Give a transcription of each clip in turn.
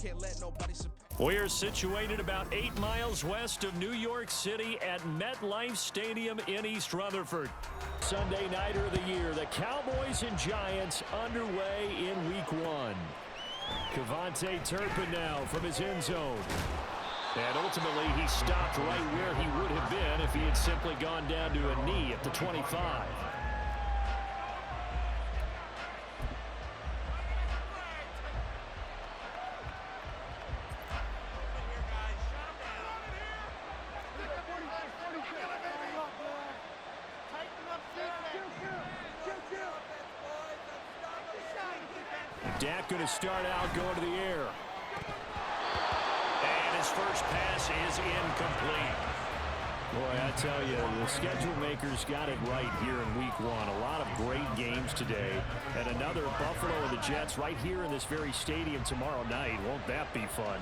can't let nobody surpass. We're situated about 8 miles west of New York City at MetLife Stadium in East Rutherford. Sunday nighter of the year, the Cowboys and Giants underway in Week 1. KaVontae Turpin now from his end zone. And ultimately, he stopped right where he would have been if he had simply gone down to a knee at the 25. Dak going to start out going to the air. And his first pass is incomplete. Boy, I tell you, the schedule makers got it right here in Week 1. A lot of great games today. And another Buffalo and the Jets right here in this very stadium tomorrow night. Won't that be fun?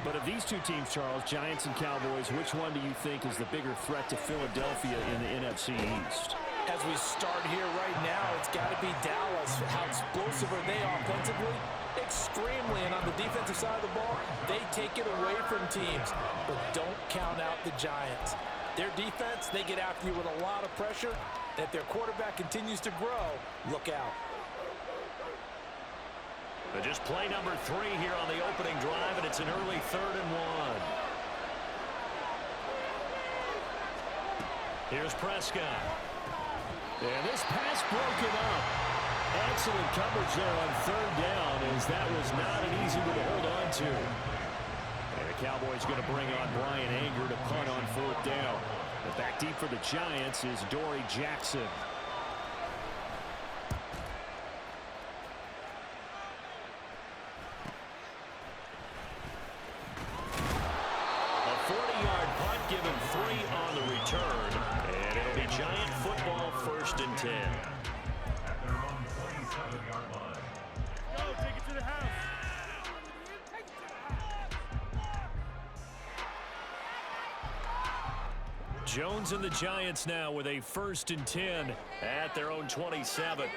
But of these two teams, Charles, Giants and Cowboys, which one do you think is the bigger threat to Philadelphia in the NFC East? As we start here right now, it's got to be Dallas. How explosive are they offensively? Extremely. And on the defensive side of the ball, they take it away from teams. But don't count out the Giants. Their defense, they get after you with a lot of pressure. And if their quarterback continues to grow, look out. But just play number 3 here on the opening drive, and it's an early 3rd and 1. Here's Prescott. And this pass broken up. Excellent coverage there on 3rd down, as that was not an easy one to hold on to. And the Cowboys going to bring on Brian Anger to punt on 4th down. But back deep for the Giants is Dory Jackson. A 40-yard punt, given 3 on the return. And it'll be Giant football, 1st and 10. At their own 27-yard line. Go, take it to the house. Jones and the Giants now with a 1st and 10 at their own 27.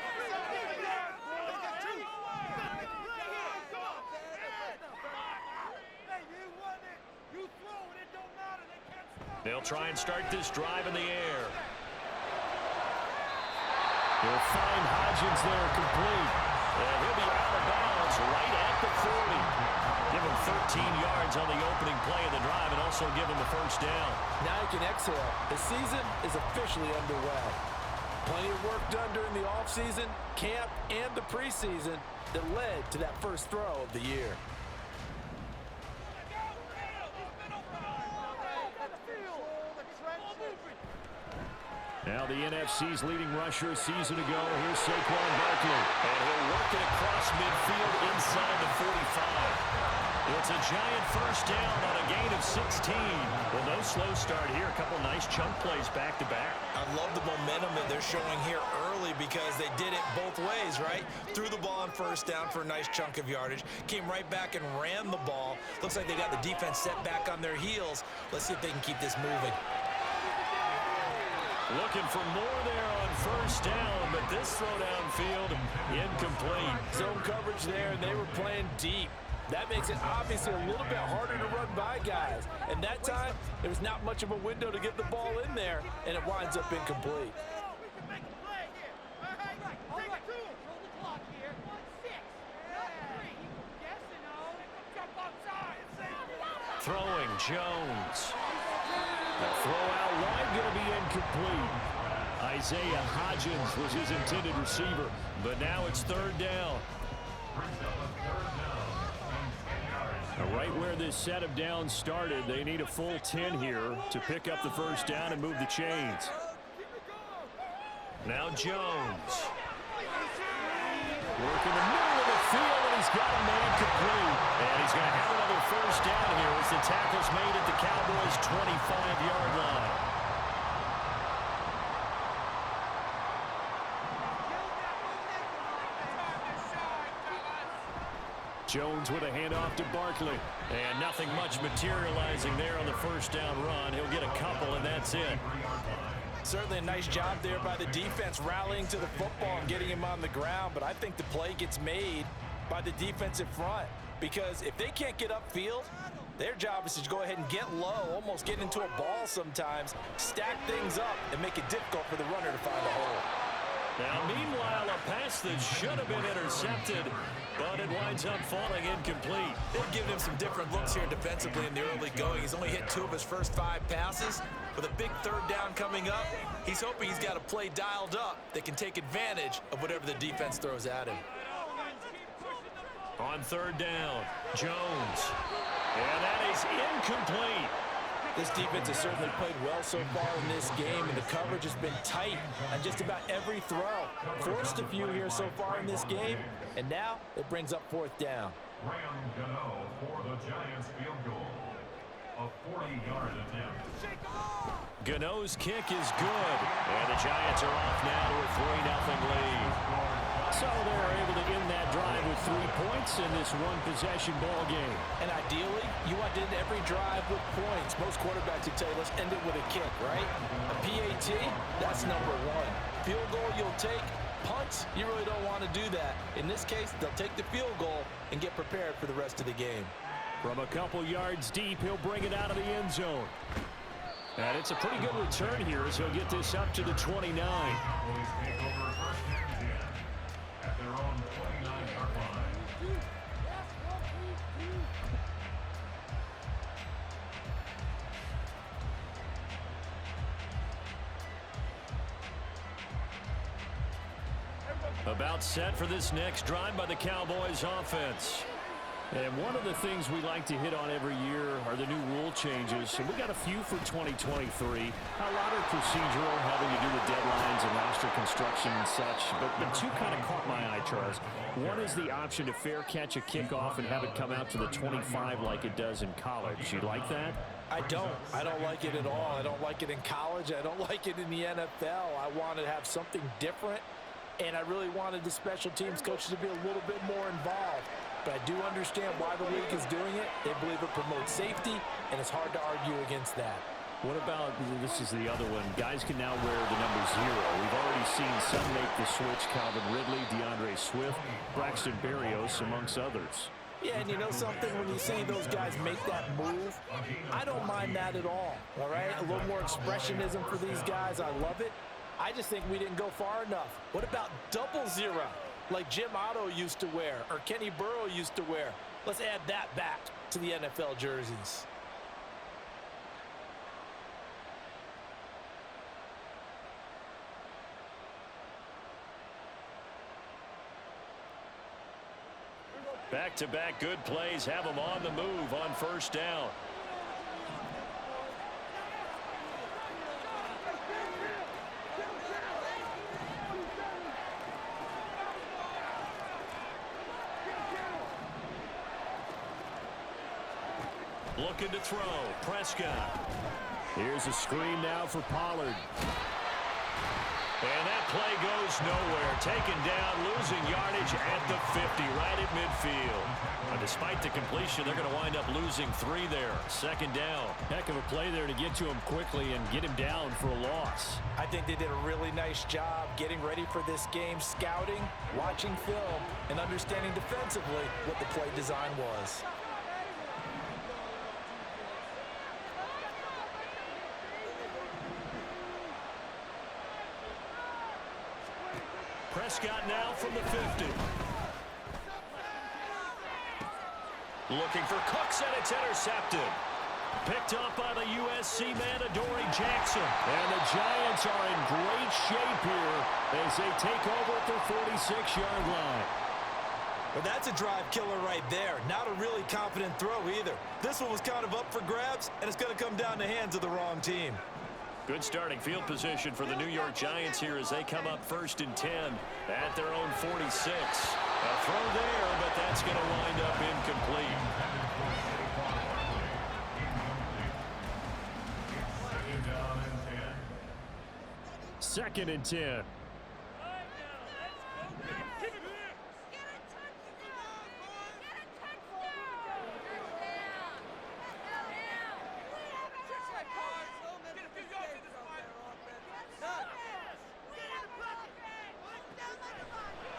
They'll try and start this drive in the air. He'll find Hodgins there complete. And he'll be out of bounds right at the 40. Give him 13 yards on the opening play of the drive and also give him the 1st down. Now you can exhale. The season is officially underway. Plenty of work done during the offseason, camp, and the preseason that led to that first throw of the year. Now the NFC's leading rusher a season ago. Here's Saquon Barkley. And he'll work it across midfield inside the 45. It's a Giant 1st down on a gain of 16. Well, no slow start here. A couple nice chunk plays back-to-back. I love the momentum that they're showing here early because they did it both ways, right? Threw the ball on 1st down for a nice chunk of yardage. Came right back and ran the ball. Looks like they got the defense set back on their heels. Let's see if they can keep this moving. Looking for more there on 1st down, but this throw downfield incomplete. Zone coverage there, and they were playing deep. That makes it obviously a little bit harder to run by guys. And that time, there was not much of a window to get the ball in there, and it winds up incomplete. Throwing Jones. The throw out wide going to be incomplete. Isaiah Hodgins was his intended receiver, but now it's 3rd down. Right where this set of downs started, they need a full 10 here to pick up the 1st down and move the chains. Now Jones. Working the middle of the field, and he's got a man complete. And he's going to have another 1st down here as the tackle's made at the Cowboys' 25-yard line. Jones with a handoff to Barkley. And nothing much materializing there on the 1st down run. He'll get a couple, and that's it. Certainly a nice job there by the defense rallying to the football and getting him on the ground, but I think the play gets made by the defensive front. because if they can't get upfield, their job is to go ahead and get low, almost get into a ball sometimes, stack things up, and make it difficult for the runner to find a hole. Now, meanwhile, a pass that should have been intercepted, but it winds up falling incomplete. They've given him some different looks here defensively in the early going. He's only hit 2 of his first 5 passes. With a big 3rd down coming up, he's hoping he's got a play dialed up that can take advantage of whatever the defense throws at him. On 3rd down, Jones. And that is incomplete. This defense has certainly played well so far in this game, and the coverage has been tight on just about every throw. Forced a few here so far in this game, and now it brings up 4th down. Graham Gano for the Giants field goal. A 40-yard attempt. Gano's kick is good, and the Giants are off now to a 3-0 lead. So they're able to end that drive with 3 points in this one-possession ball game. And ideally, you want to end every drive with points. Most quarterbacks would tell you, let's end it with a kick, right? A PAT, that's number 1. Field goal you'll take. Punts, you really don't want to do that. In this case, they'll take the field goal and get prepared for the rest of the game. From a couple yards deep, he'll bring it out of the end zone. And it's a pretty good return here as he'll get this up to the 29. Cowboys take over 1st and 10 at their own 29-yard line. About set for this next drive by the Cowboys offense. And one of the things we like to hit on every year are the new rule changes. And we got a few for 2023. A lot are procedural, having to do with deadlines and roster construction and such. But 2 kind of caught my eye, Charles. One is the option to fair catch a kickoff and have it come out to the 25 like it does in college. You like that? I don't like it at all. I don't like it in college. I don't like it in the NFL. I want to have something different. And I really wanted the special teams coaches to be a little bit more involved. But I do understand why the league is doing it. They believe it promotes safety, and it's hard to argue against that. What about, this is the other one, guys can now wear the number 0. We've already seen some make the switch, Calvin Ridley, DeAndre Swift, Braxton Berrios, amongst others. Yeah, and you know something? When you see those guys make that move, I don't mind that at all right? A little more expressionism for these guys. I love it. I just think we didn't go far enough. What about 00, like Jim Otto used to wear or Kenny Burrow used to wear? Let's add that back to the NFL jerseys. Back-to-back good plays have them on the move on 1st down. Looking to throw. Prescott. Here's a screen now for Pollard. And that play goes nowhere. Taken down, losing yardage at the 50, right at midfield. But despite the completion, they're going to wind up losing 3 there. 2nd down. Heck of a play there to get to him quickly and get him down for a loss. I think they did a really nice job getting ready for this game, scouting, watching film, and understanding defensively what the play design was. Prescott now from the 50. Looking for Cooks, and it's intercepted. Picked up by the USC man, Adoree Jackson. And the Giants are in great shape here as they take over at their 46-yard line. Well, that's a drive killer right there. Not a really confident throw either. This one was kind of up for grabs, and it's going to come down the hands of the wrong team. Good starting field position for the New York Giants here as they come up 1st and 10 at their own 46. A throw there, but that's going to wind up incomplete. Second and 10.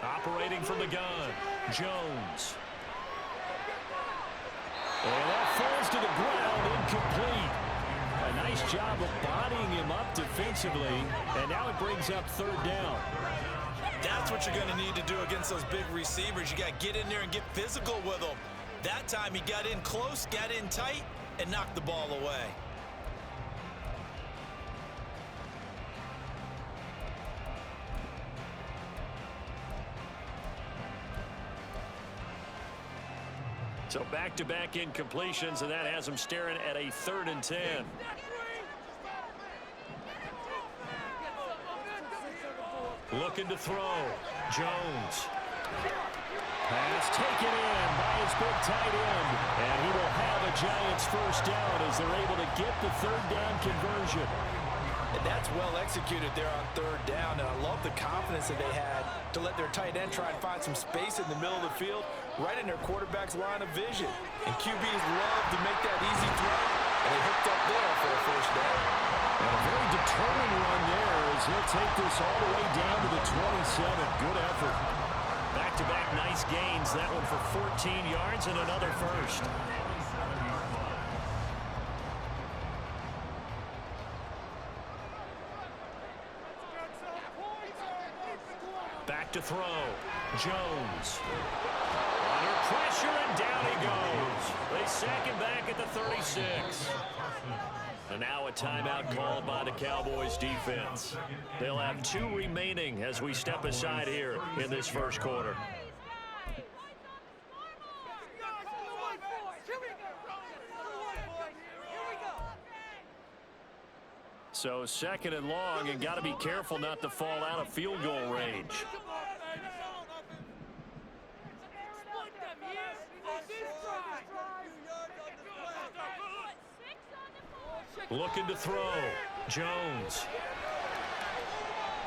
Operating from the gun, Jones. to the ground, incomplete. A nice job of bodying him up defensively, and now it brings up third down. That's what you're going to need to do against those big receivers. You got to get in there and get physical with them. That time he got in close, got in tight, and knocked the ball away. So back-to-back incompletions, and that has him staring at a 3rd and 10. Looking to throw. Jones. Pass taken in by his big tight end. And he will have a Giants first down as they're able to get the 3rd down conversion. And that's well executed there on 3rd down. And I love the confidence that they had to let their tight end try and find some space in the middle of the field, right in their quarterback's line of vision. And QBs love to make that easy throw. And they hooked up there for a first down. And a very determined run there as he'll take this all the way down to the 27. Good effort. Back-to-back nice gains. That one for 14 yards and another first. Back to throw. Jones. Under pressure, and down he goes. They sack him back at the 36. And now a timeout called by the Cowboys defense. They'll have 2 remaining as we step aside here in this first quarter. So 2nd and long, and got to be careful not to fall out of field goal range. Looking to throw. Jones.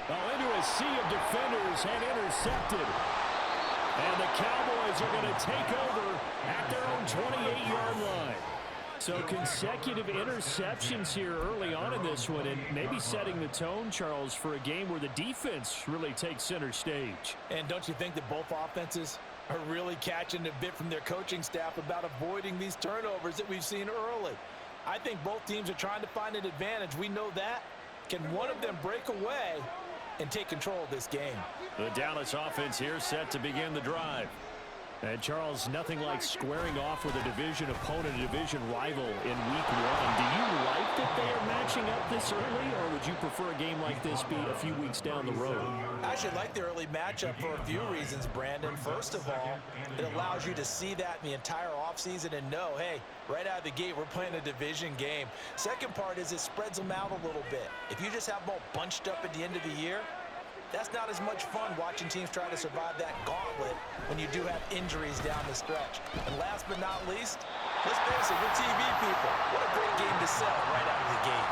Into a sea of defenders and intercepted. And the Cowboys are going to take over at their own 28-yard line. So consecutive interceptions here early on in this one, and maybe setting the tone, Charles, for a game where the defense really takes center stage. And don't you think that both offenses are really catching a bit from their coaching staff about avoiding these turnovers that we've seen early? I think both teams are trying to find an advantage. We know that. Can one of them break away and take control of this game? The Dallas offense here set to begin the drive. And, Charles, nothing like squaring off with a division opponent, a division rival in week 1. Do you like that they are matching up this early, or would you prefer a game like this be a few weeks down the road? I actually like the early matchup for a few reasons, Brandon. First of all, it allows you to see that in the entire offseason and know, hey, right out of the gate, we're playing a division game. Second part is it spreads them out a little bit. If you just have them all bunched up at the end of the year, that's not as much fun watching teams try to survive that gauntlet when you do have injuries down the stretch. And last but not least, let's face it, we're TV people. What a great game to sell right out of the gate.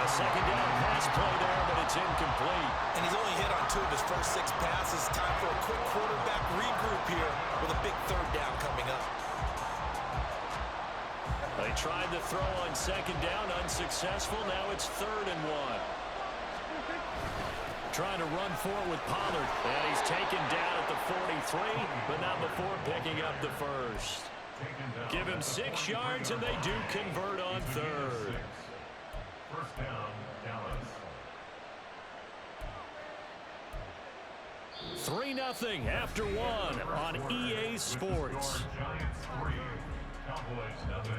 A 2nd down pass play there, but it's incomplete. And he's only hit on 2 of his first 6 passes. Time for a quick quarterback regroup here with a big 3rd down coming up. They tried to throw on 2nd down, unsuccessful. Now it's 3rd and 1. Trying to run forward with Pollard. And he's taken down at the 43, but not before picking up the first. Give him 6 yards, and they do convert on 3rd. First down, Dallas. 3-0 after 1 on EA Sports. Giants 3, Cowboys 0.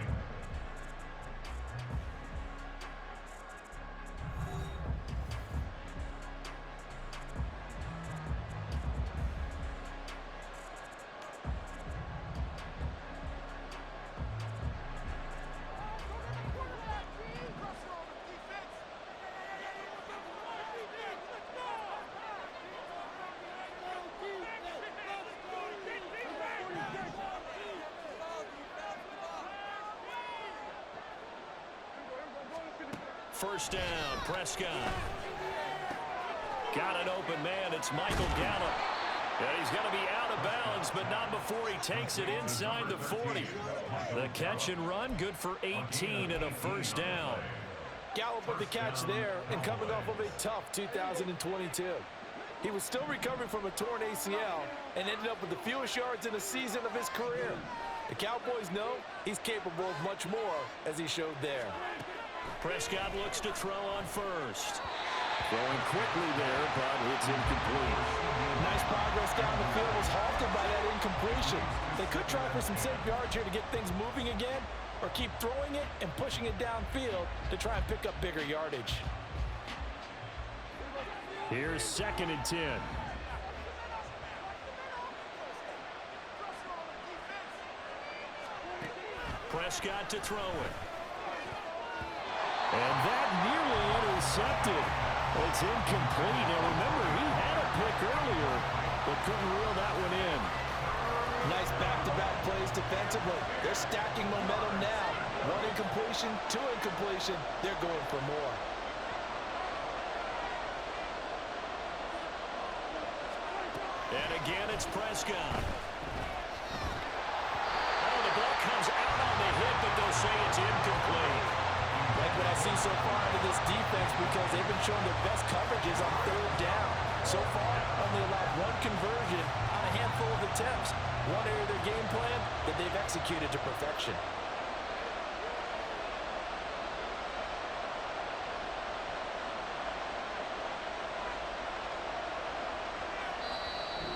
First down, Prescott. Got an open man. It's Michael Gallup. And he's going to be out of bounds, but not before he takes it inside the 40. The catch and run, good for 18 and a first down. Gallup with the catch there and coming off of a tough 2022. He was still recovering from a torn ACL and ended up with the fewest yards in a season of his career. The Cowboys know he's capable of much more, as he showed there. Prescott looks to throw on first. Throwing quickly there, but it's incomplete. Nice progress down the field was halted by that incompletion. They could try for some safe yards here to get things moving again, or keep throwing it and pushing it downfield to try and pick up bigger yardage. Here's 2nd and 10. Prescott to throw it. And that nearly intercepted. It's incomplete. Now remember, he had a pick earlier, but couldn't reel that one in. Nice back-to-back plays defensively. They're stacking momentum now. 1 incompletion, 2 incompletion. They're going for more. And again, it's Prescott. Oh, the ball comes out on the hit, but they'll say it's incomplete. Like what I see so far out of this defense, because they've been showing their best coverages on 3rd down. So far, only allowed 1 conversion on a handful of attempts. One area of their game plan that they've executed to perfection.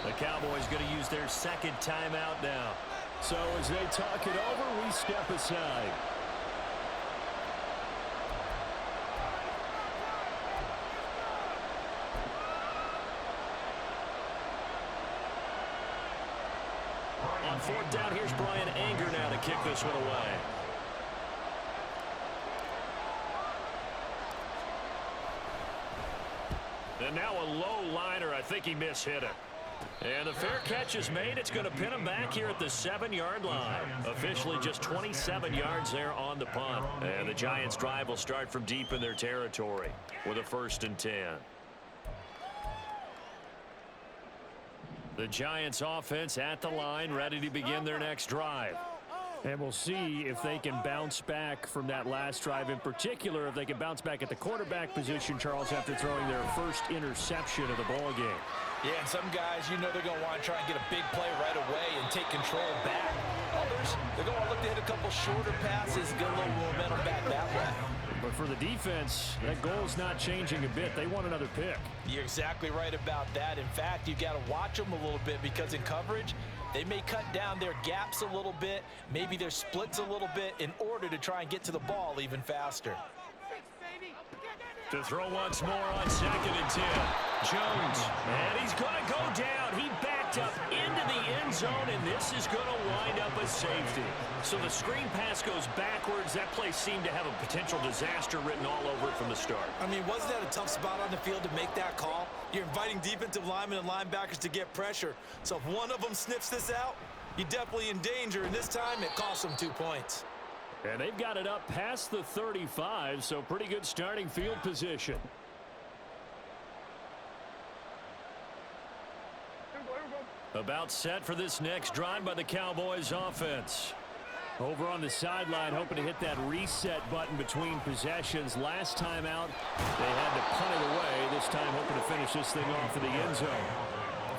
The Cowboys going to use their 2nd timeout now. So as they talk it over, we step aside. On 4th down, here's Brian Anger now to kick this one away. And now a low liner. I think he mishit it. And the fair catch is made. It's going to pin him back here at the 7-yard line. Officially just 27 yards there on the punt. And the Giants' drive will start from deep in their territory with a 1st and 10. The Giants' offense at the line, ready to begin their next drive. And we'll see if they can bounce back from that last drive, in particular, if they can bounce back at the quarterback position, Charles, after throwing their first interception of the ball game. Yeah, and some guys, you know they're going to want to try and get a big play right away and take control back. Others, they're going to look to hit a couple shorter passes, get a little momentum back that way. But for the defense, that goal's not changing a bit. They want another pick. You're exactly right about that. In fact, you've got to watch them a little bit, because in coverage, they may cut down their gaps a little bit, maybe their splits a little bit, in order to try and get to the ball even faster. To throw once more on 2nd and 10. Jones, and he's going to go down. He backed up into the end zone, and this is going to wind up a safety. So the screen pass goes backwards. That play seemed to have a potential disaster written all over it from the start. I mean, wasn't that a tough spot on the field to make that call? You're inviting defensive linemen and linebackers to get pressure. So if one of them sniffs this out, you're definitely in danger, and this time it costs them 2 points. And they've got it up past the 35, so pretty good starting field position. About set for this next drive by the Cowboys offense. Over on the sideline, hoping to hit that reset button between possessions. Last time out, they had to punt it away. This time hoping to finish this thing off in the end zone.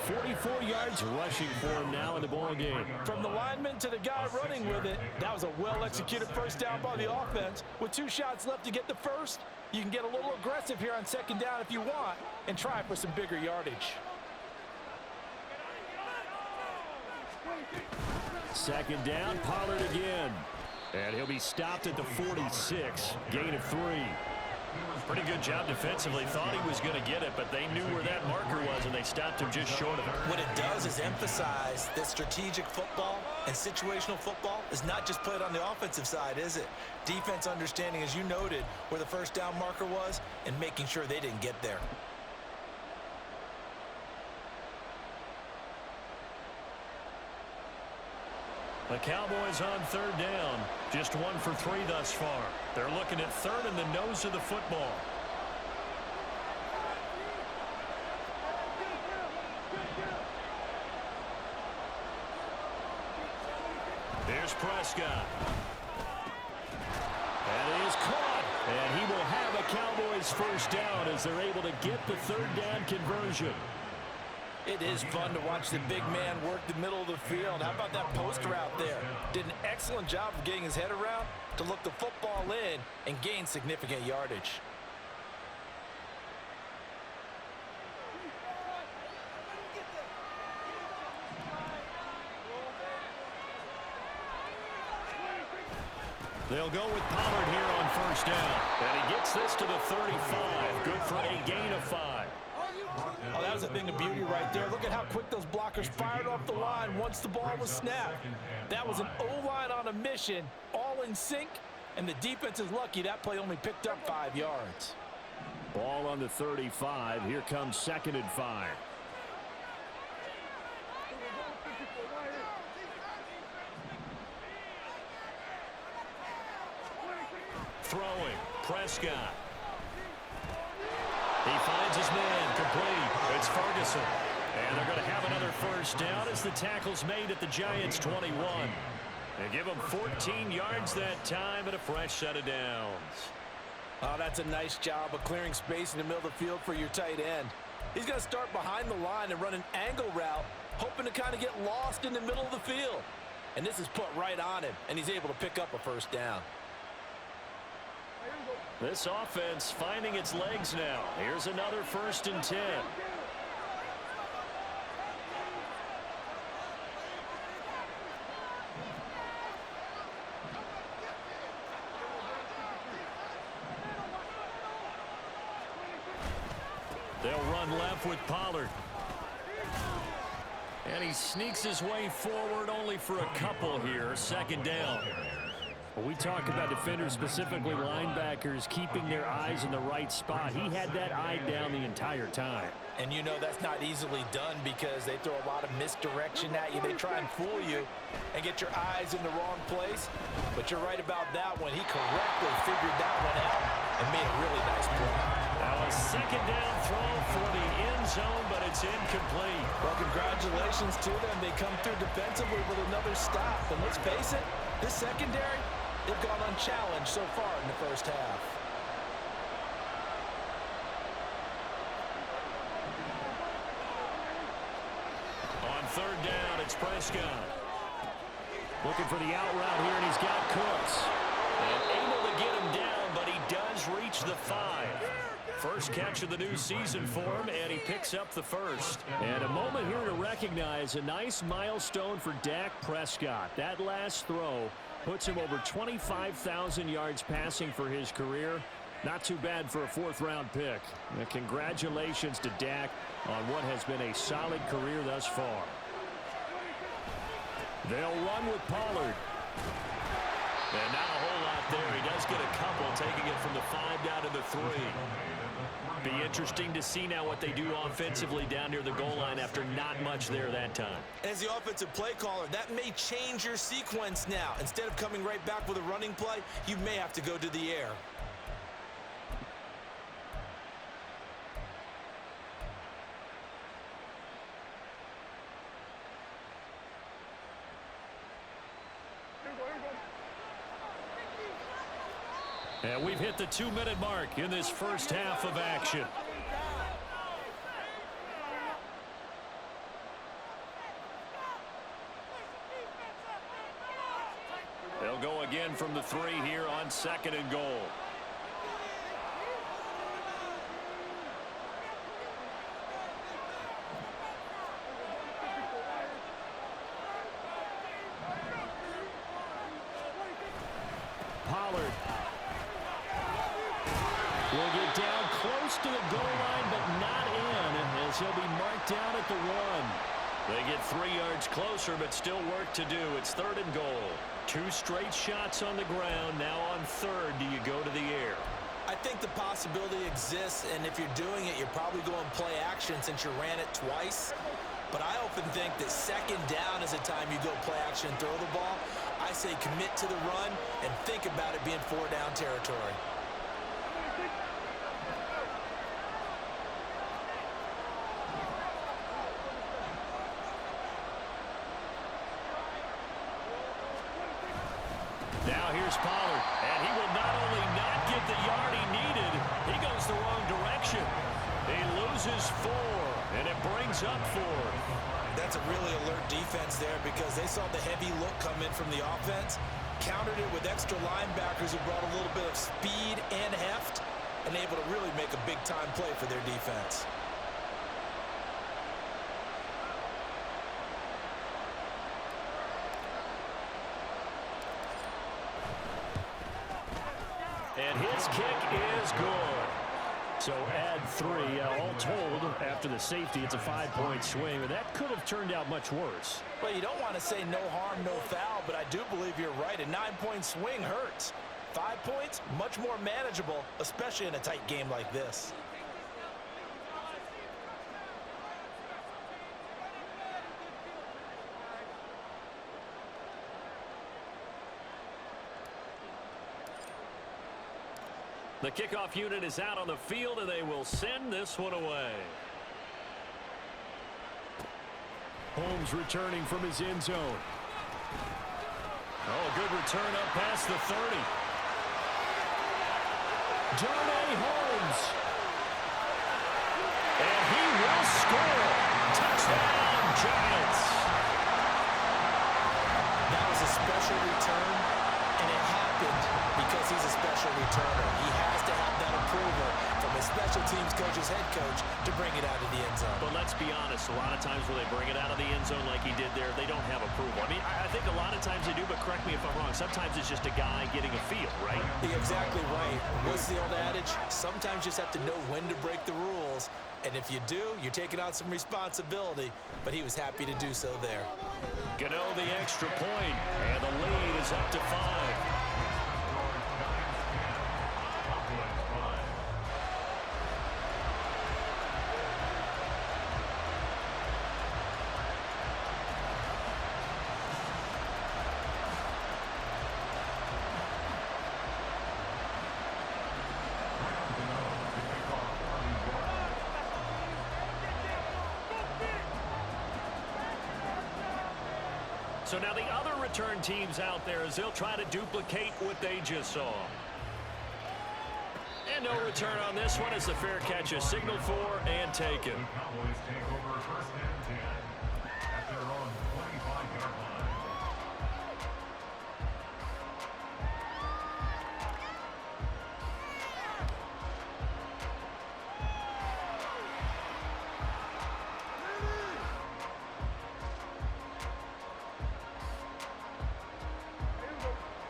44 yards rushing for him now in the ball game. From the lineman to the guy running with it, that was a well-executed first down by the offense. With 2 shots left to get the first, you can get a little aggressive here on 2nd down if you want and try for some bigger yardage. 2nd down, Pollard again. And he'll be stopped at the 46, gain of 3. Pretty good job defensively. Thought he was going to get it, but they knew where that marker was, and they stopped him just short of it. What it does is emphasize that strategic football and situational football is not just played on the offensive side, is it? Defense understanding, as you noted, where the first down marker was and making sure they didn't get there. The Cowboys on 3rd down. Just 1 for 3 thus far. They're looking at 3rd in the nose of the football. Here's Prescott. And he is caught. And he will have a Cowboys first down as they're able to get the 3rd down conversion. It is fun to watch the big man work the middle of the field. How about that post route there? Did an excellent job of getting his head around to look the football in and gain significant yardage. They'll go with Pollard here on first down. And he gets this to the 35. Good for a gain of 5. Oh, that was a thing of beauty right there. Look at how quick those blockers fired off the line once the ball was snapped. That was an O-line on a mission, all in sync, and the defense is lucky that play only picked up 5 yards. Ball on the 35. Here comes 2nd and 5. Throwing, Prescott. He finds his man, complete. It's Ferguson. And they're going to have another first down as the tackle's made at the Giants' 21. They give them 14 yards that time and a fresh set of downs. Oh, that's a nice job of clearing space in the middle of the field for your tight end. He's going to start behind the line and run an angle route, hoping to kind of get lost in the middle of the field. And this is put right on him, and he's able to pick up a first down. This offense finding its legs now. Here's another 1st and 10. They'll run left with Pollard. And he sneaks his way forward only for a couple here. 2nd down. We talk about defenders, specifically linebackers, keeping their eyes in the right spot. He had that eye down the entire time. And you know that's not easily done because they throw a lot of misdirection at you. They try and fool you and get your eyes in the wrong place. But you're right about that one. He correctly figured that one out and made a really nice play. Now a 2nd down throw for the end zone, but it's incomplete. Well, congratulations to them. They come through defensively with another stop. And let's face it, this secondary, they've gone unchallenged so far in the first half. On 3rd down, it's Prescott. Looking for the out route here, and he's got Cooks. And able to get him down, but he does reach the 5. First catch of the new season for him, and he picks up the 1st. And a moment here to recognize a nice milestone for Dak Prescott. That last throw puts him over 25,000 yards passing for his career. Not too bad for a 4th-round pick. And congratulations to Dak on what has been a solid career thus far. They'll run with Pollard. And not a whole lot there. He does get a couple, taking it from the 5 down to the 3. Be interesting to see now what they do offensively down near the goal line after not much there that time. As the offensive play caller, that may change your sequence now. Instead of coming right back with a running play, you may have to go to the air. And we've hit the 2-minute mark in this first half of action. They'll go again from the 3 here on 2nd and goal. Pollard will get down close to the goal line, but not in, as he'll be marked down at the 1. They get 3 yards closer, but still work to do. It's 3rd and goal. 2 straight shots on the ground. Now on 3rd, do you go to the air? I think the possibility exists, and if you're doing it, you're probably going play action since you ran it twice. But I often think that 2nd down is the time you go play action and throw the ball. I say commit to the run and think about it being 4-down territory. Now here's Pollard. And he will not only not get the yard he needed, he goes the wrong direction. He loses 4, and it brings up 4. That's a really alert defense there because they saw the heavy look come in from the offense, countered it with extra linebackers who brought a little bit of speed and heft, and able to really make a big-time play for their defense. And his kick is good. So add 3. All told, after the safety, it's a 5-point swing. And that could have turned out much worse. Well, you don't want to say no harm, no foul, but I do believe you're right. A 9-point swing hurts. 5 points, much more manageable, especially in a tight game like this. The kickoff unit is out on the field, and they will send this one away. Holmes returning from his end zone. Oh, a good return up past the 30. Darnay Holmes. And he will score. Touchdown, Giants. That was a special return, and it happened because he's a special returner. He has to have that approval from his special teams coach's head coach to bring it out of the end zone. But let's be honest, a lot of times when they bring it out of the end zone like he did there, they don't have approval. I mean, I think a lot of times they do, but correct me if I'm wrong. Sometimes it's just a guy getting a feel, right? You're exactly right. What's the old adage? Sometimes you just have to know when to break the rules. And if you do, you're taking on some responsibility. But he was happy to do so there. Gano the extra point, and the lead is up to 5. So now the other return teams out there as they'll try to duplicate what they just saw. And no return on this one as the fair catch is signaled for and taken. Cowboys take over 1st and 10 at their own 25-yard line.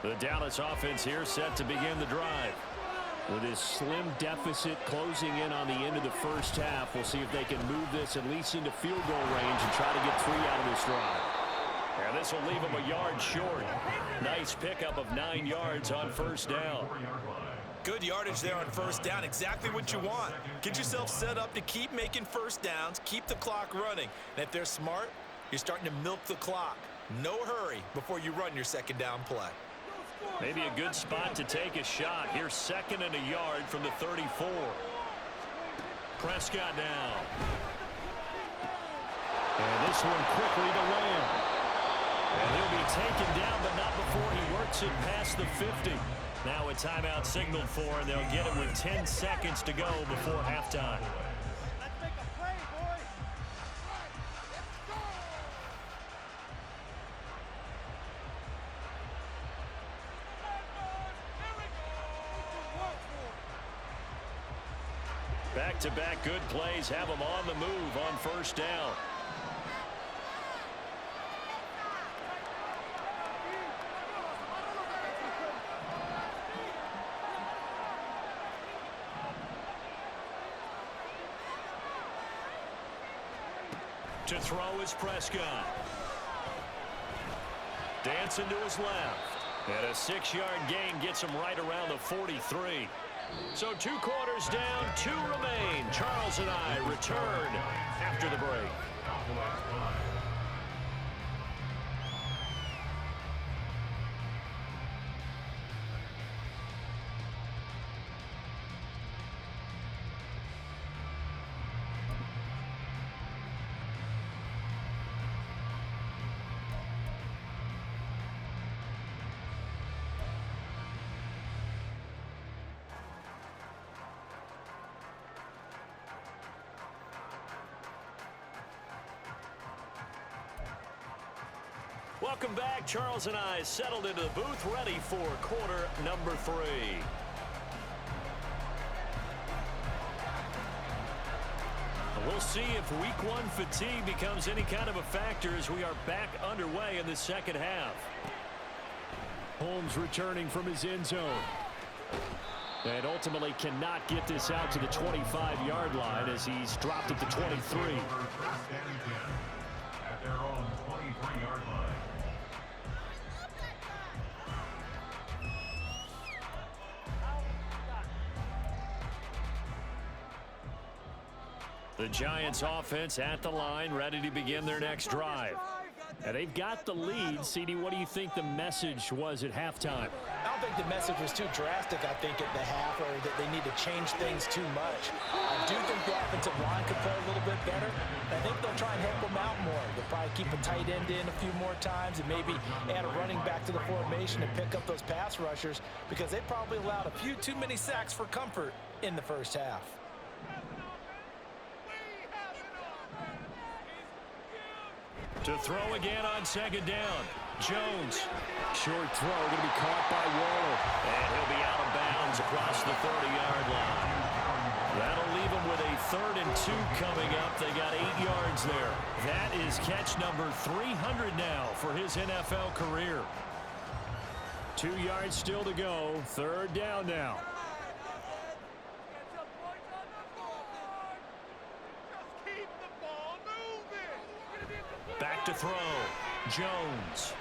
The Dallas offense here set to begin the drive. With his slim deficit closing in on the end of the first half, we'll see if they can move this at least into field goal range and try to get 3 out of this drive. And this will leave him a yard short. Nice pickup of 9 yards on first down. Good yardage there on first down. Exactly what you want. Get yourself set up to keep making first downs, keep the clock running. And if they're smart, you're starting to milk the clock. No hurry before you run your second down play. Maybe a good spot to take a shot. Here's 2nd and a yard from the 34. Prescott now. And this one quickly to Lamb. And he'll be taken down, but not before he works it past the 50. Now a timeout signaled for, and they'll get it with 10 seconds to go before halftime. Let's make a play, boys. Back-to-back good plays have them on the move on first down. To throw is Prescott. Dancing to his left. And a 6-yard gain gets him right around the 43. So 2 quarters down, 2 remain. Charles and I return after the break. Welcome back. Charles and I settled into the booth, ready for quarter number 3. We'll see if week 1 fatigue becomes any kind of a factor as we are back underway in the second half. Holmes returning from his end zone. And ultimately cannot get this out to the 25-yard line as he's dropped at the 23. First and 10 at their own 23-yard line. The Giants offense at the line, ready to begin their next drive. And they've got the lead. CD, what do you think the message was at halftime? I don't think the message was too drastic, I think, at the half, or that they need to change things too much. I do think the offensive line could play a little bit better. I think they'll try and help them out more. They'll probably keep a tight end in a few more times and maybe add a running back to the formation to pick up those pass rushers, because they probably allowed a few too many sacks for comfort in the first half. To throw again on second down. Jones. Short throw going to be caught by Waller. And he'll be out of bounds across the 30-yard line. That'll leave him with a 3rd and 2 coming up. They got 8 yards there. That is catch number 300 now for his NFL career. 2 yards still to go. 3rd down now. Back to throw. Jones.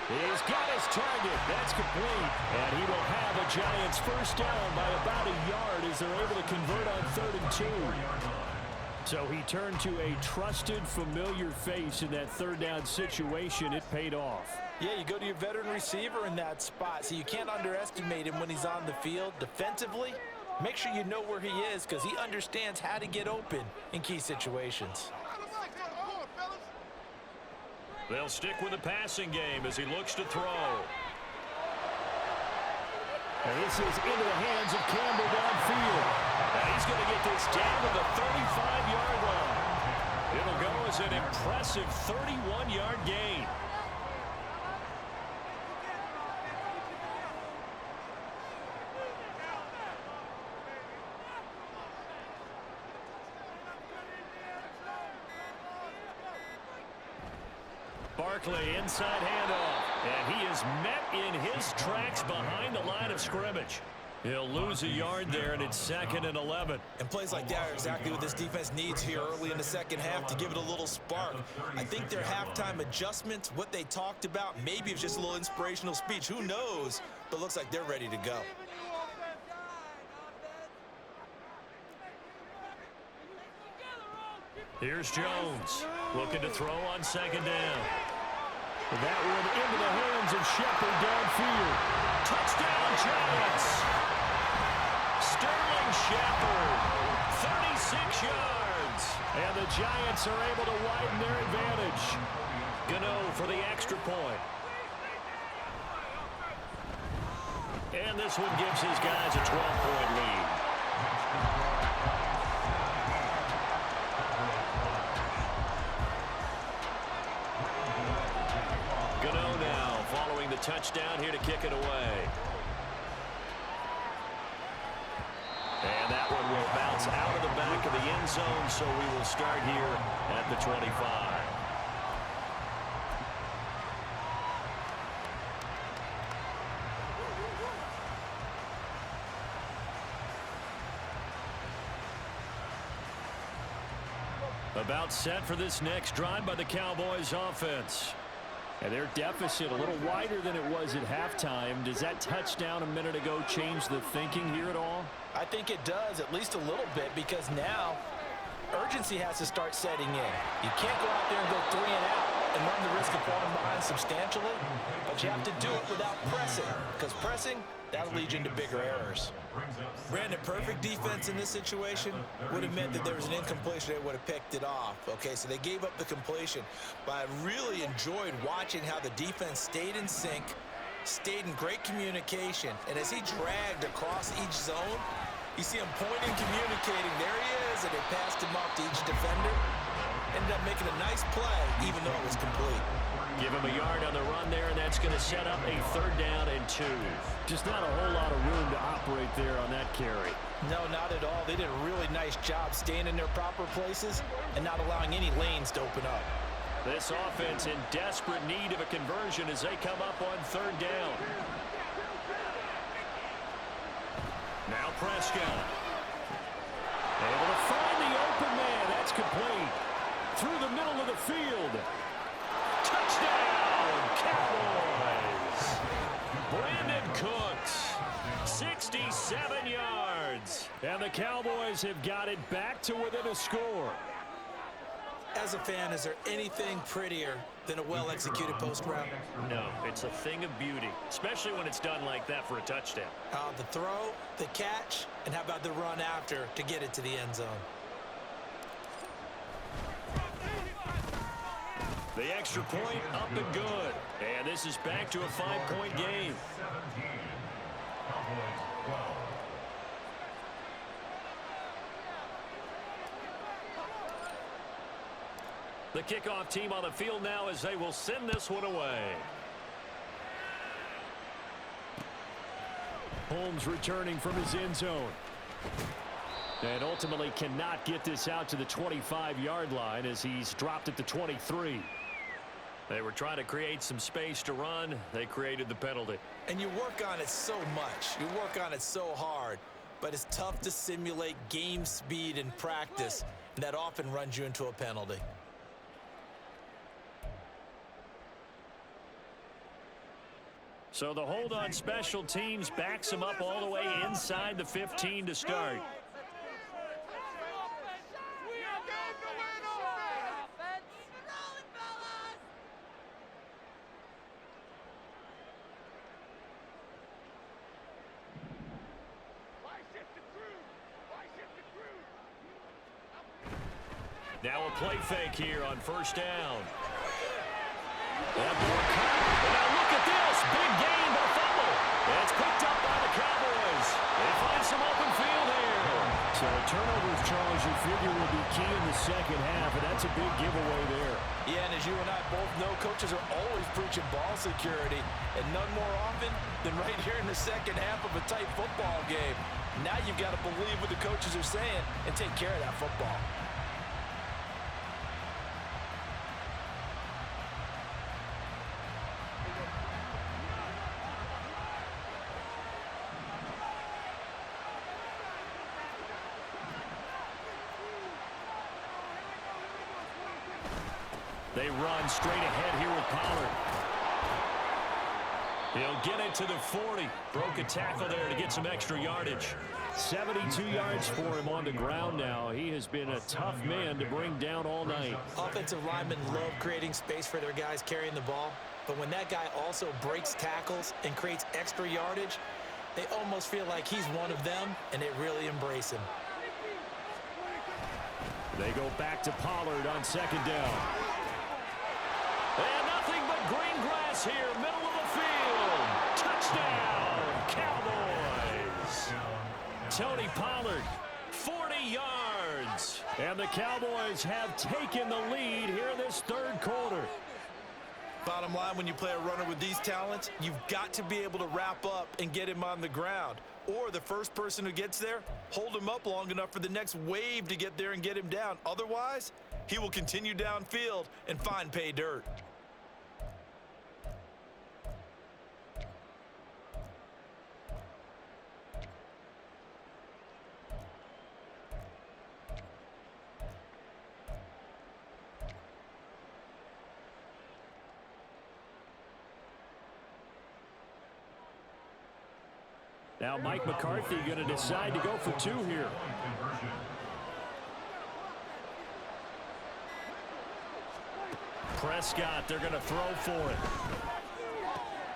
He's got his target. That's complete. And he will have a Giants first down by about a yard as they're able to convert on 3rd and 2. So he turned to a trusted, familiar face in that 3rd down situation. It paid off. Yeah, you go to your veteran receiver in that spot, so you can't underestimate him when he's on the field. Defensively, make sure you know where he is, because he understands how to get open in key situations. They'll stick with the passing game as he looks to throw. And this is into the hands of Campbell downfield. And he's going to get this down to the 35-yard line. It'll go as an impressive 31-yard gain. Barkley inside handoff, and he is met in his tracks behind the line of scrimmage. He'll lose a yard there, and it's 2nd and 11. And plays like that are exactly what this defense needs here early in the second half to give it a little spark. I think their halftime adjustments, what they talked about, maybe it's just a little inspirational speech. Who knows? But looks like they're ready to go. Here's Jones looking to throw on 2nd down. That one into the hands of Shepard downfield. Touchdown, Giants. Sterling Shepard, 36 yards. And the Giants are able to widen their advantage. Gano for the extra point. And this one gives his guys a 12-point lead. Gano now following the touchdown here to kick it away. And that one will bounce out of the back of the end zone, so we will start here at the 25. About set for this next drive by the Cowboys offense. And their deficit a little wider than it was at halftime. Does that touchdown a minute ago change the thinking here at all? I think it does, at least a little bit, because now urgency has to start setting in. You can't go out there and go 3 and out and run the risk of falling behind substantially, but you have to do it without pressing, because pressing, that'll lead you into bigger errors. Brandon, perfect defense in this situation would have meant that there was an incompletion. They would have picked it off. Okay, so they gave up the completion. But I really enjoyed watching how the defense stayed in sync, stayed in great communication. And as he dragged across each zone, you see him pointing, communicating. There he is, and they passed him off to each defender. ended up making a nice play, even though it was complete. Give him a yard on the run there, and that's going to set up a 3rd down and 2. Just not a whole lot of room to operate there on that carry. No, not at all. They did a really nice job staying in their proper places and not allowing any lanes to open up. This offense in desperate need of a conversion as they come up on 3rd down. Now Prescott. Able to find the open man. That's complete. Through the middle of the field. Touchdown, Cowboys. Brandon Cooks, 67 yards. And the Cowboys have got it back to within a score. As a fan, is there anything prettier than a well-executed post route? No, it's a thing of beauty, especially when it's done like that for a touchdown. The throw, the catch, and how about the run after to get it to the end zone? The extra point up and good. And this is back to a 5-point game. 17. Cowboys 12. The kickoff team on the field now as they will send this one away. Holmes returning from his end zone. And ultimately cannot get this out to the 25-yard line as he's dropped at the 23. They were trying to create some space to run. They created the penalty. And you work on it so much. You work on it so hard. But it's tough to simulate game speed in practice. And that often runs you into a penalty. So the hold on special teams backs him up all the way inside the 15 to start. Now a play fake here on 1st down. Now look at this. Big gain, but a fumble. It's picked up by the Cowboys. They find some open field here. So turnovers, Charles, you figure will be key in the second half, and that's a big giveaway there. Yeah, and as you and I both know, coaches are always preaching ball security, and none more often than right here in the second half of a tight football game. Now you've got to believe what the coaches are saying and take care of that football. They run straight ahead here with Pollard. He'll get it to the 40. Broke a tackle there to get some extra yardage. 72 yards for him on the ground now. He has been a tough man to bring down all night. Offensive linemen love creating space for their guys carrying the ball. But when that guy also breaks tackles and creates extra yardage, they almost feel like he's one of them, and they really embrace him. They go back to Pollard on 2nd down. And nothing but green grass here, middle of the field. Touchdown, Cowboys. Tony Pollard, 40 yards. And the Cowboys have taken the lead here in this 3rd quarter. Bottom line, when you play a runner with these talents, you've got to be able to wrap up and get him on the ground. Or the first person who gets there, hold him up long enough for the next wave to get there and get him down. Otherwise, he will continue downfield and find pay dirt. Now Mike McCarthy going to decide to go for 2 here. Prescott, they're going to throw for it.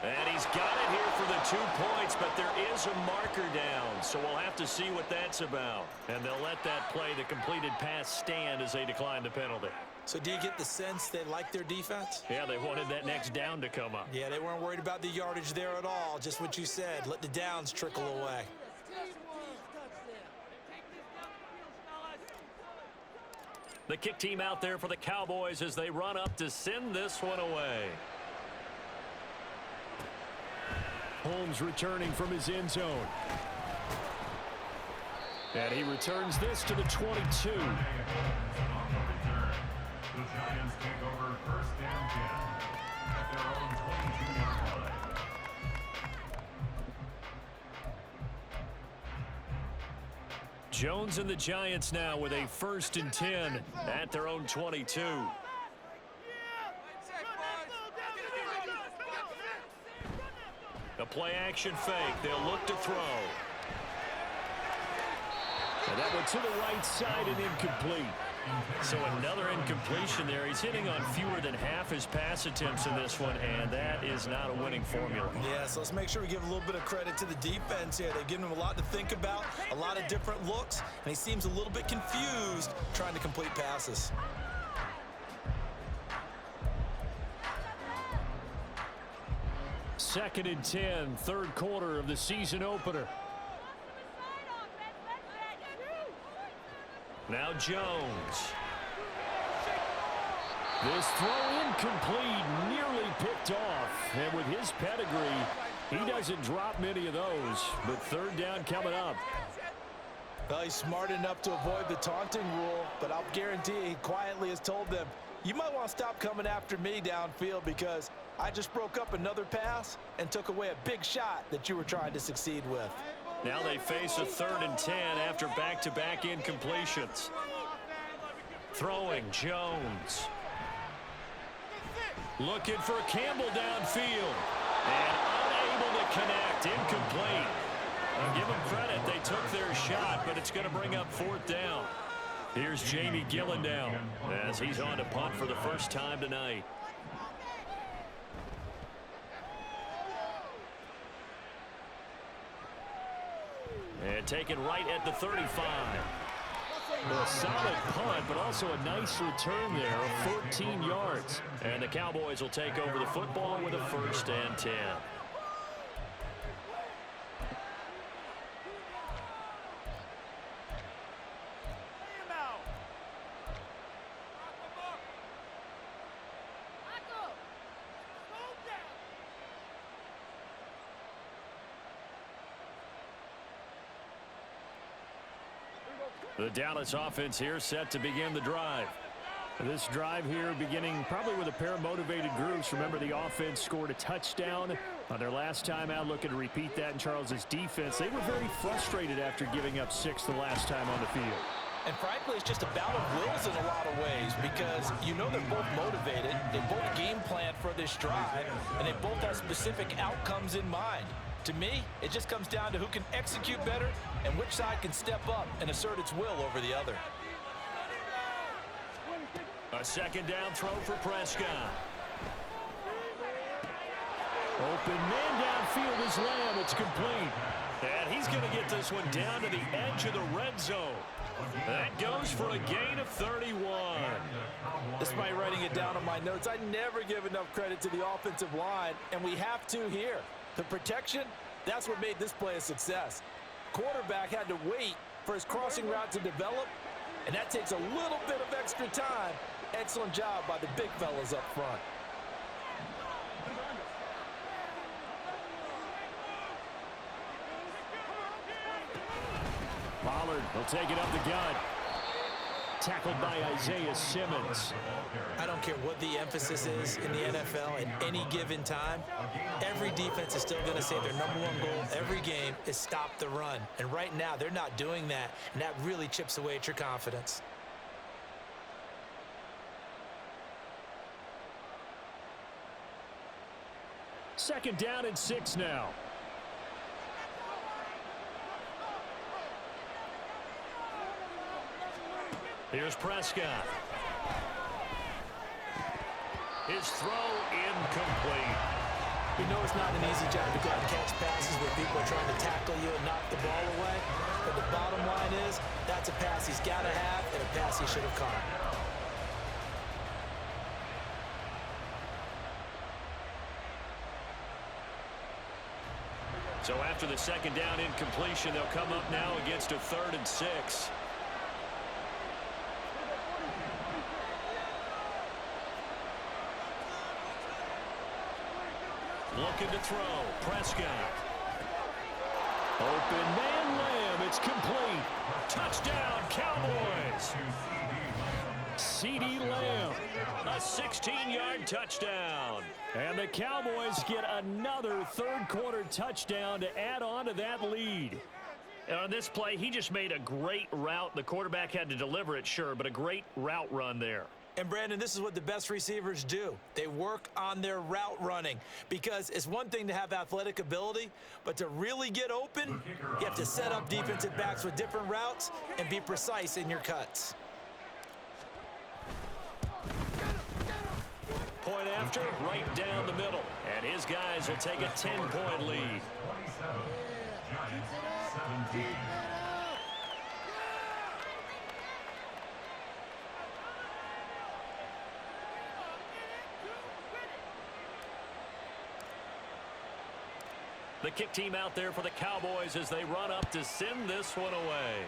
And he's got it here for the 2 points, but there is a marker down, so we'll have to see what that's about. And they'll let that play, the completed pass, stand as they decline the penalty. So do you get the sense they like their defense? Yeah, they wanted that next down to come up. Yeah, they weren't worried about the yardage there at all. Just what you said. Let the downs trickle away. The kick team out there for the Cowboys as they run up to send this one away. Holmes returning from his end zone. And he returns this to the 22. The Giants take over first down 10 at their own 22-yard line. Jones and the Giants now with a 1st and 10 at their own 22. The play action fake. They'll look to throw. And that went to the right side and incomplete. So another incompletion there. He's hitting on fewer than half his pass attempts in this one, and that is not a winning formula. Yeah, so let's make sure we give a little bit of credit to the defense here. They've given him a lot to think about, a lot of different looks, and he seems a little bit confused trying to complete passes. Second and 10, third quarter of the season opener. Now Jones. This throw incomplete, nearly picked off. And with his pedigree, he doesn't drop many of those. But third down coming up. Well, he's smart enough to avoid the taunting rule, but I'll guarantee he quietly has told them, you might want to stop coming after me downfield because I just broke up another pass and took away a big shot that you were trying to succeed with. Now they face a 3rd and 10 after back-to-back incompletions. Throwing Jones. Looking for Campbell downfield. And unable to connect. Incomplete. And give them credit. They took their shot, but it's going to bring up 4th down. Here's Jamie Gillen now as he's on to punt for the first time tonight. And taken right at the 35. A solid punt, but also a nice return there of 14 yards. And the Cowboys will take over the football with a 1st and 10. The Dallas offense here set to begin the drive. This drive here beginning probably with a pair of motivated groups. Remember, the offense scored a touchdown on their last time out. Looking to repeat that in Charles's defense. They were very frustrated after giving up 6 the last time on the field. And frankly, it's just a battle of wills in a lot of ways because you know they're both motivated. They both game plan for this drive, and they both have specific outcomes in mind. To me, it just comes down to who can execute better and which side can step up and assert its will over the other. A 2nd down throw for Prescott. Open man downfield is Lamb. It's complete. And he's going to get this one down to the edge of the red zone. That goes for a gain of 31. Despite writing it down on my notes, I never give enough credit to the offensive line, and we have to here. The protection, that's what made this play a success. Quarterback had to wait for his crossing route to develop, and that takes a little bit of extra time. Excellent job by the big fellas up front. Pollard will take it up the gut. Tackled by Isaiah Simmons. I don't care what the emphasis is in the NFL at any given time. Every defense is still going to say their #1 goal every game is stop the run. And right now, they're not doing that, and that really chips away at your confidence. Second down and 6 now. Here's Prescott. His throw incomplete. You know it's not an easy job to go out and catch passes where people are trying to tackle you and knock the ball away. But the bottom line is, that's a pass he's got to have and a pass he should have caught. So after the second down incompletion, they'll come up now against a 3rd and 6. Looking to throw. Prescott. Open man, Lamb. It's complete. Touchdown, Cowboys. CeeDee Lamb, a 16-yard touchdown. And the Cowboys get another third-quarter touchdown to add on to that lead. And on this play, he just made a great route. The quarterback had to deliver it, sure, but a great route run there. And, Brandon, this is what the best receivers do. They work on their route running because it's one thing to have athletic ability, but to really get open, you have to set up defensive backs with different routes and be precise in your cuts. Point after, right down the middle. And his guys will take a 10-point lead. Giants 17. The kick team out there for the Cowboys as they run up to send this one away.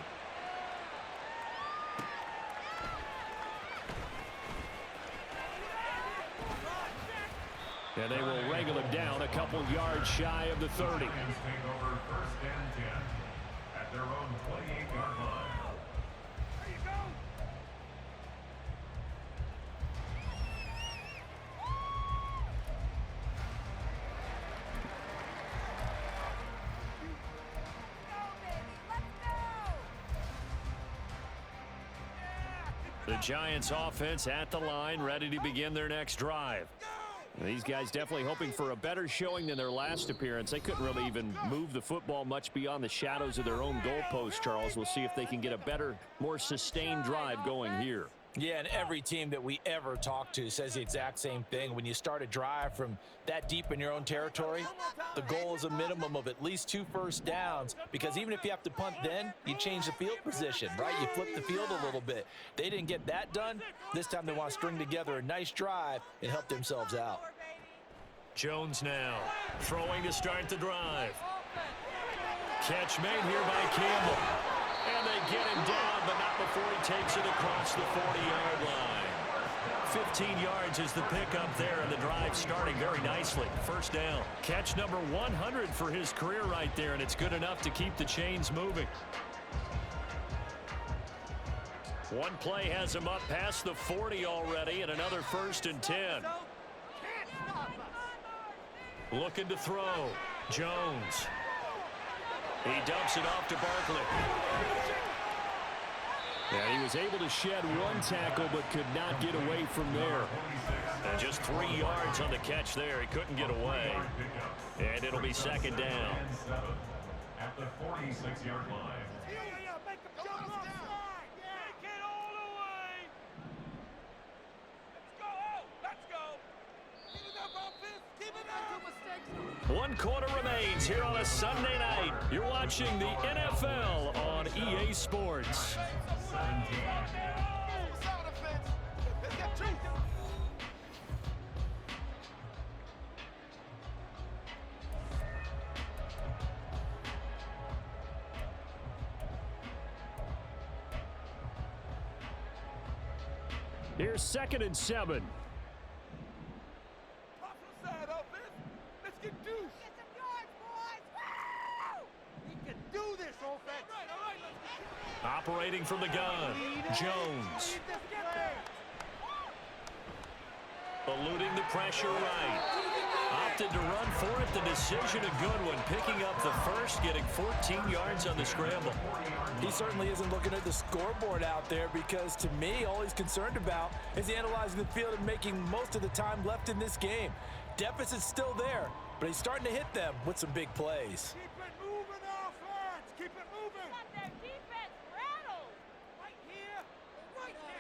And they will wrangle him down a couple yards shy of the 30. Giants take over 1st and 10 at their own 28-yard line. There you go. The Giants offense at the line, ready to begin their next drive. And these guys definitely hoping for a better showing than their last appearance. They couldn't really even move the football much beyond the shadows of their own goalpost, Charles. We'll see if they can get a better, more sustained drive going here. Yeah, and every team that we ever talk to says the exact same thing. When you start a drive from that deep in your own territory, the goal is a minimum of at least 2 first downs, because even if you have to punt then, you change the field position, right? You flip the field a little bit. They didn't get that done. This time they want to string together a nice drive and help themselves out. Jones now throwing to start the drive. Catch made here by Campbell. And they get him down, but not before he takes it across the 40-yard line. 15 yards is the pickup there, and the drive starting very nicely. First down. Catch number 100 for his career right there, and it's good enough to keep the chains moving. One play has him up past the 40 already, and another 1st and 10. Looking to throw. Jones. He dumps it off to Barkley. And he was able to shed one tackle but could not get away from there. And just 3 yards on the catch there. He couldn't get away. And it'll be second down. At the 46-yard line. Yeah, make him jump off slide. Take it all the way. Let's go. Keep it up, offense. Keep it up. Mistakes. 1 quarter remains here on a Sunday night. You're watching the NFL on EA Sports. Here's 2nd and 7. Let's get deuce. Get some yards, boys. Woo! We can do this, offense. All right, let's get Operating from the gun, Jones. Eluding the pressure right. Opted to run for it. The decision a good one. Picking up the first, getting 14 yards on the scramble. He certainly isn't looking at the scoreboard out there, because to me, all he's concerned about is analyzing the field and making most of the time left in this game. Deficit's still there, but he's starting to hit them with some big plays. Keep it moving, offense. Keep it moving. Got their defense rattled. Right here, right now.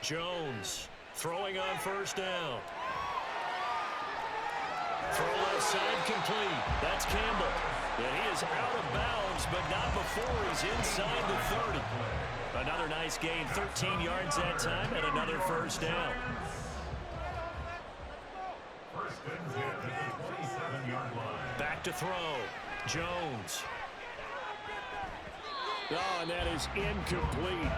Jones throwing on first down. Throw left side complete. That's Campbell. And he is out of bounds, but not before he's inside the 30. Another nice gain, 13 yards that time, and another first down. First and 10 at the 27-yard line. Back to throw. Jones. Oh, and that is incomplete.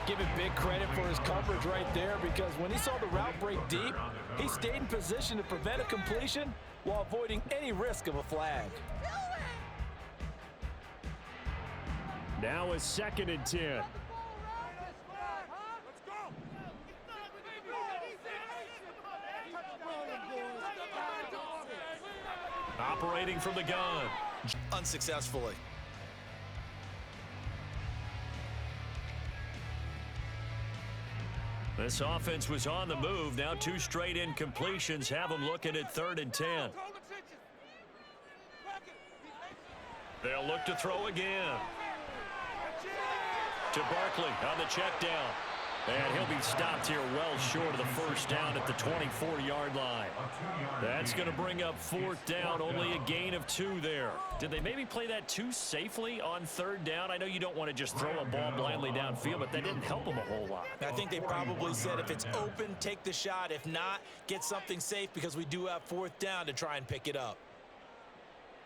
give him big credit for his coverage right there, because when he saw the route break deep, he stayed in position to prevent a completion while avoiding any risk of a flag. Now a 2nd and 10. Operating from the gun. Unsuccessfully. This offense was on the move. Now 2 straight incompletions have them looking at 3rd and 10. They'll look to throw again. To Barkley on the check down. And he'll be stopped here well short of the first down at the 24-yard line. That's going to bring up 4th down, only a gain of 2 there. Did they maybe play that too safely on 3rd down? I know you don't want to just throw a ball blindly downfield, but that didn't help them a whole lot. I think they probably said if it's open, take the shot. If not, get something safe, because we do have 4th down to try and pick it up.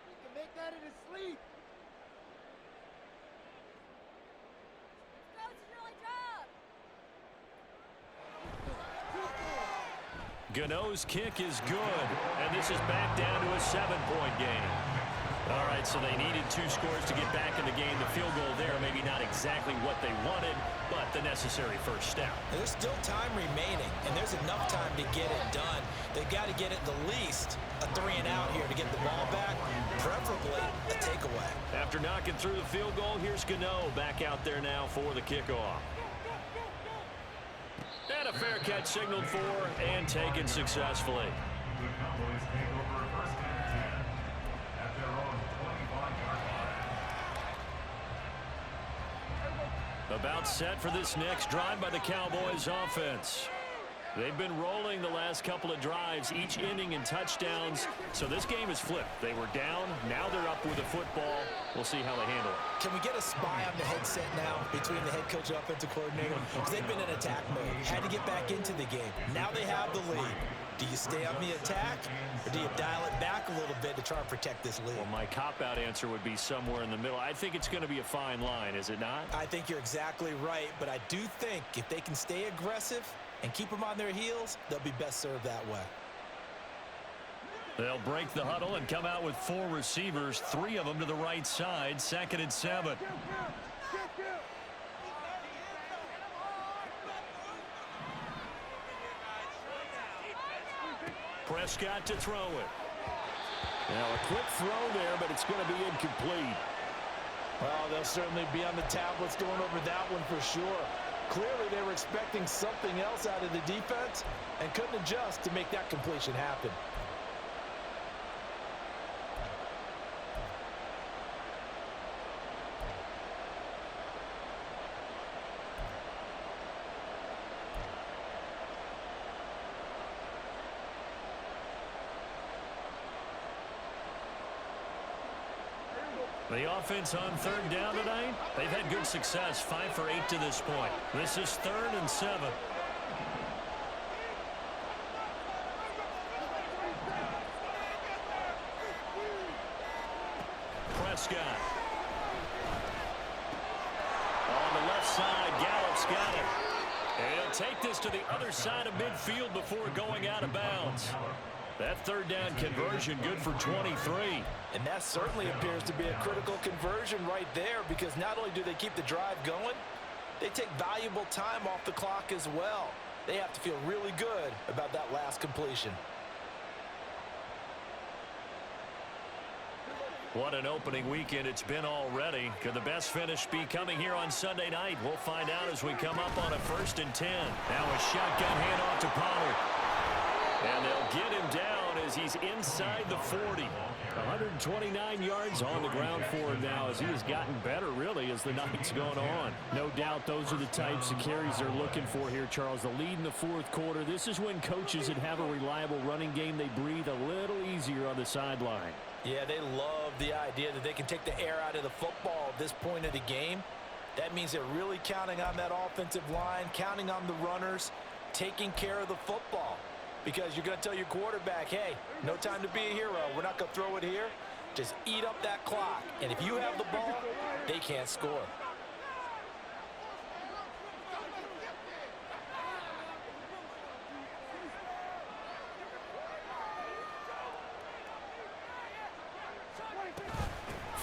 He can make that in his sleep. Gano's kick is good, and this is back down to a 7-point game. All right, so they needed 2 scores to get back in the game. The field goal there, maybe not exactly what they wanted, but the necessary first step. There's still time remaining, and there's enough time to get it done. They've got to get at the least a 3-and-out here to get the ball back, preferably a takeaway. After knocking through the field goal, here's Gano back out there now for the kickoff. And a fair catch signaled for and taken successfully. The Cowboys take over 1st and 10 at their own 25-yard line. About set for this next drive by the Cowboys offense. They've been rolling the last couple of drives, each ending in touchdowns. So this game is flipped. They were down. Now they're up with the football. We'll see how they handle it. Can we get a spy on the headset now between the head coach and offensive coordinator? Because they've been in attack mode. Had to get back into the game. Now they have the lead. Do you stay on the attack, or do you dial it back a little bit to try and protect this lead? Well, my cop-out answer would be somewhere in the middle. I think it's going to be a fine line, is it not? I think you're exactly right, but I do think if they can stay aggressive and keep them on their heels, they'll be best served that way. They'll break the huddle and come out with 4 receivers, 3 of them to the right side, 2nd and 7. Prescott to throw it. Now a quick throw there, but it's going to be incomplete. Well, they'll certainly be on the tablets going over that one for sure. Clearly, they were expecting something else out of the defense and couldn't adjust to make that completion happen. The offense on 3rd down tonight, they've had good success, 5 for 8 to this point. This is 3rd and 7. Prescott. On the left side, Gallup's got it. And he'll take this to the other side of midfield before going out of bounds. That 3rd down conversion good for 23. And that certainly appears to be a critical conversion right there, because not only do they keep the drive going, they take valuable time off the clock as well. They have to feel really good about that last completion. What an opening weekend it's been already. Could the best finish be coming here on Sunday night? We'll find out as we come up on a 1st and 10. Now a shotgun handoff to Pollard. And they'll get him down as he's inside the 40. 129 yards on the ground for him now as he has gotten better, really, as the night's gone on. No doubt those are the types of carries they're looking for here, Charles. The lead in the 4th quarter. This is when coaches that have a reliable running game, they breathe a little easier on the sideline. Yeah, they love the idea that they can take the air out of the football at this point of the game. That means they're really counting on that offensive line, counting on the runners, taking care of the football. Because you're going to tell your quarterback, hey, no time to be a hero. We're not going to throw it here. Just eat up that clock. And if you have the ball, they can't score.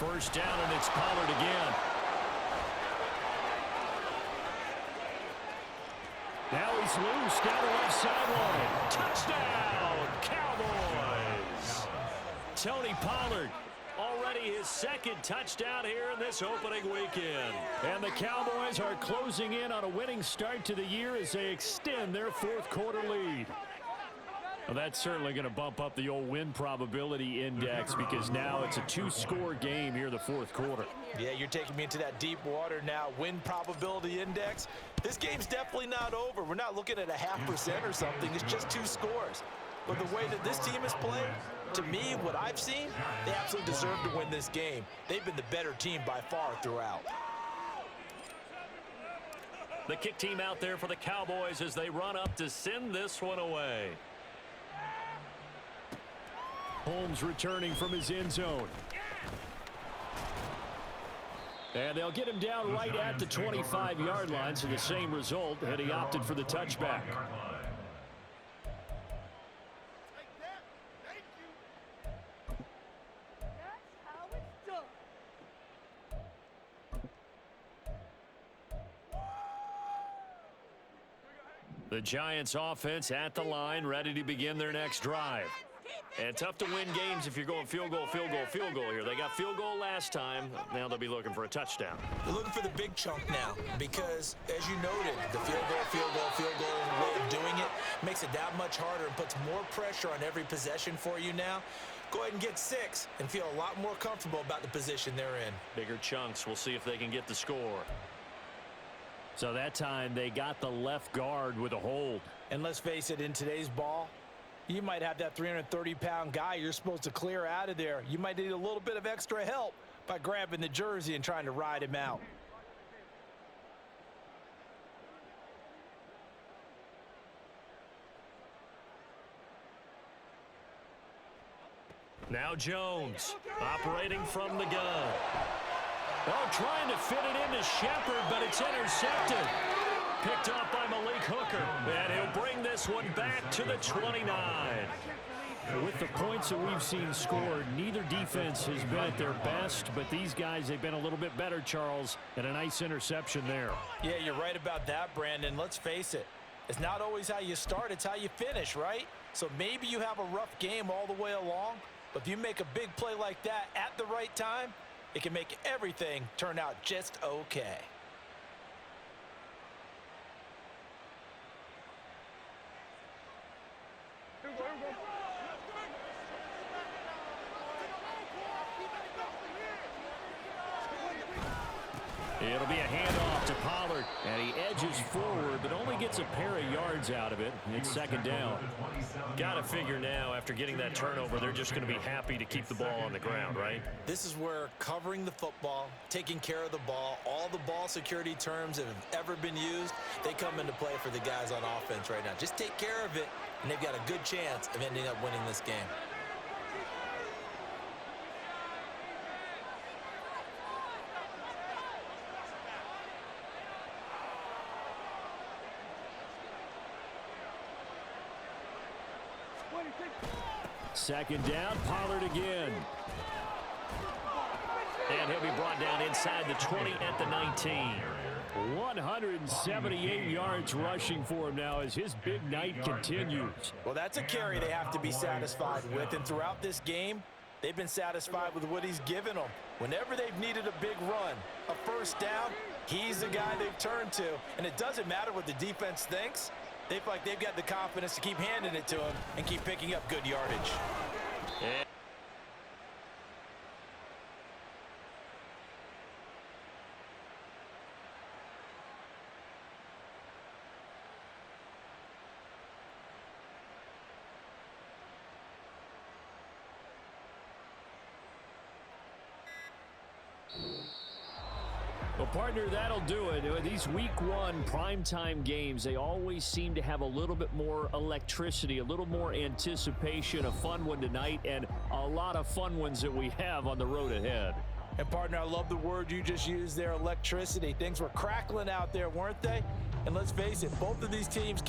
first down, and it's Pollard again. Now he's loose down the left sideline. Touchdown, Cowboys! Tony Pollard, already his second touchdown here in this opening weekend. And the Cowboys are closing in on a winning start to the year as they extend their fourth quarter lead. Well, that's certainly going to bump up the old win probability index because now it's a two-score game here in the fourth quarter. Yeah, you're taking me into that deep water now. Win probability index. This game's definitely not over. We're not looking at a 0.5% or something. It's just 2 scores. But the way that this team has played, to me, what I've seen, they absolutely deserve to win this game. They've been the better team by far throughout. The kick team out there for the Cowboys as they run up to send this one away. Holmes returning from his end zone. And they'll get him down right at the 25-yard line, so the same result, and he opted for the touchback. The Giants offense at the line, ready to begin their next drive. And tough to win games if you're going field goal, field goal, field goal here. They got field goal last time. Now they'll be looking for a touchdown. They're looking for the big chunk now because, as you noted, the field goal way of doing it makes it that much harder and puts more pressure on every possession for you now. Go ahead and get 6 and feel a lot more comfortable about the position they're in. Bigger chunks. We'll see if they can get the score. So that time they got the left guard with a hold. And let's face it, in today's ball, you might have that 330-pound guy you're supposed to clear out of there. You might need a little bit of extra help by grabbing the jersey and trying to ride him out. Now Jones operating from the gun. Oh, trying to fit it into Shepard, but it's intercepted. Picked up by Malik Hooker, and he'll bring this one back to the 29. With the points that we've seen scored, neither defense has been at their best, but these guys, they've been a little bit better, Charles, and a nice interception there. Yeah, you're right about that, Brandon. Let's face it. It's not always how you start, it's how you finish, right? So maybe you have a rough game all the way along, but if you make a big play like that at the right time, it can make everything turn out just okay. It'll be a handoff to Pollard, and he edges forward, but only gets a pair of yards out of it. It's second down. Got to figure now, after getting that turnover, they're just going to be happy to keep the ball on the ground, right? This is where covering the football, taking care of the ball, all the ball security terms that have ever been used, they come into play for the guys on offense right now. Just take care of it, and they've got a good chance of ending up winning this game. Second down, Pollard again. And he'll be brought down inside the 20 at the 19. 178 yards rushing for him now as his big night continues. Well, that's a carry they have to be satisfied with, and throughout this game, they've been satisfied with what he's given them. Whenever they've needed a big run, a first down, he's the guy they've turned to. And it doesn't matter what the defense thinks. They feel like they've got the confidence to keep handing it to him and keep picking up good yardage. Yeah. Well, partner, that'll do it. These week one primetime games, they always seem to have a little bit more electricity, a little more anticipation. A fun one tonight, and a lot of fun ones that we have on the road ahead. And, partner, I love the word you just used there, electricity. Things were crackling out there, weren't they? And let's face it, both of these teams came